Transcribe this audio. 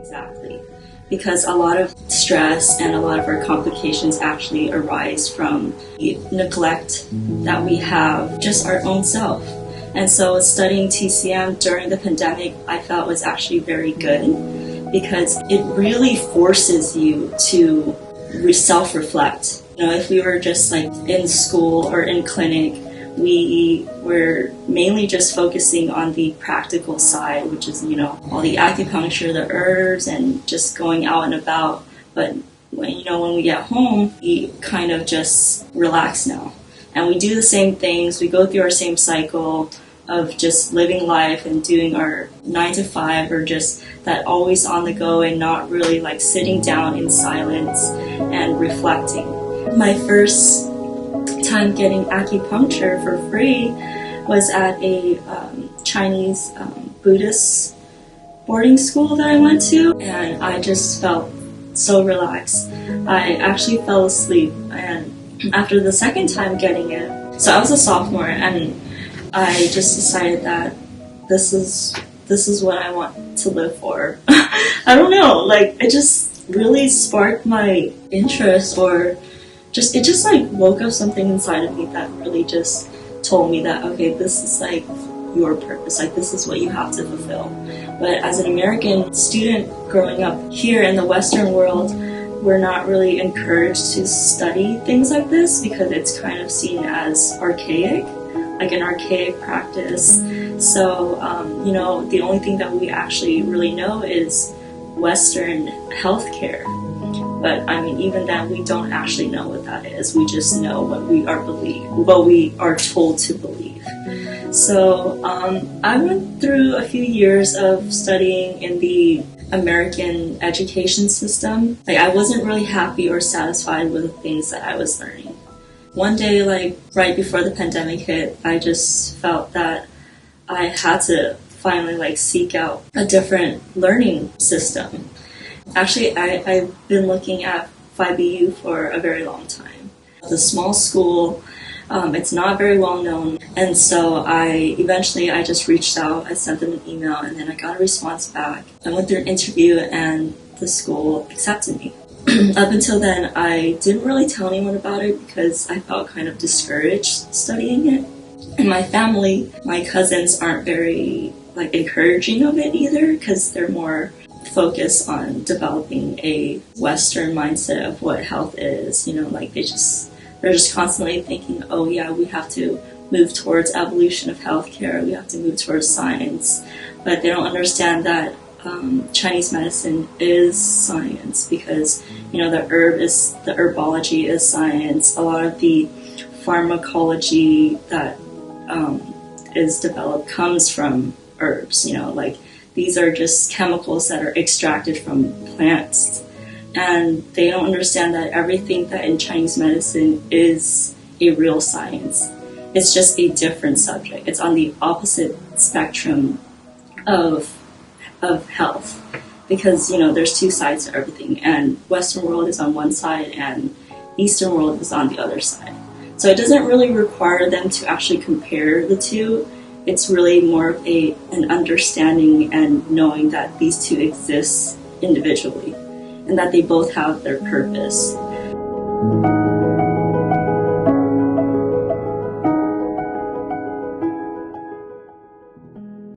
Exactly. Because a lot of stress and a lot of our complications actually arise from the neglect that we have just our own self. And so studying TCM during the pandemic I felt was actually very good because it really forces you to self-reflect. If we were just like in school or in clinic, we were mainly just focusing on the practical side, which is, all the acupuncture, the herbs, and just going out and about. But when we get home, we kind of just relax now. And we do the same things. We go through our same cycle of just living life and doing our 9 to 5 or just that always on the go and not really like sitting down in silence and reflecting. My first time getting acupuncture for free was at a Chinese Buddhist boarding school that I went to, and I just felt so relaxed. I actually fell asleep, and after the second time getting it, so I was a sophomore, and I just decided that this is what I want to live for. I don't know, like it just really sparked my interest, or it just like woke up something inside of me that really just told me that, okay, this is like your purpose, like this is what you have to fulfill. But as an American student growing up here in the Western world, we're not really encouraged to study things like this because it's kind of seen as archaic, like an archaic practice. So, the only thing that we actually really know is Western healthcare. But even then, we don't actually know what that is. We just know what we are told to believe. So I went through a few years of studying in the American education system. Like I wasn't really happy or satisfied with the things that I was learning. One day, like right before the pandemic hit, I just felt that I had to finally seek out a different learning system. Actually, I've been looking at 5BU for a very long time. It's a small school, it's not very well known, and so I just reached out, I sent them an email, and then I got a response back. I went through an interview and the school accepted me. Up until then, I didn't really tell anyone about it because I felt kind of discouraged studying it. And my family, my cousins aren't very encouraging of it either because they're more focused on developing a Western mindset of what health is. They're just constantly thinking, oh yeah, we have to move towards evolution of healthcare, we have to move towards science. But they don't understand that Chinese medicine is science because the herbology is science. A lot of the pharmacology that is developed comes from herbs. These are just chemicals that are extracted from plants. And they don't understand that everything that in Chinese medicine is a real science. It's just a different subject. It's on the opposite spectrum of health. Because, there's two sides to everything. And Western world is on one side and Eastern world is on the other side. So it doesn't really require them to actually compare the two. It's really more of an understanding and knowing that these two exist individually and that they both have their purpose.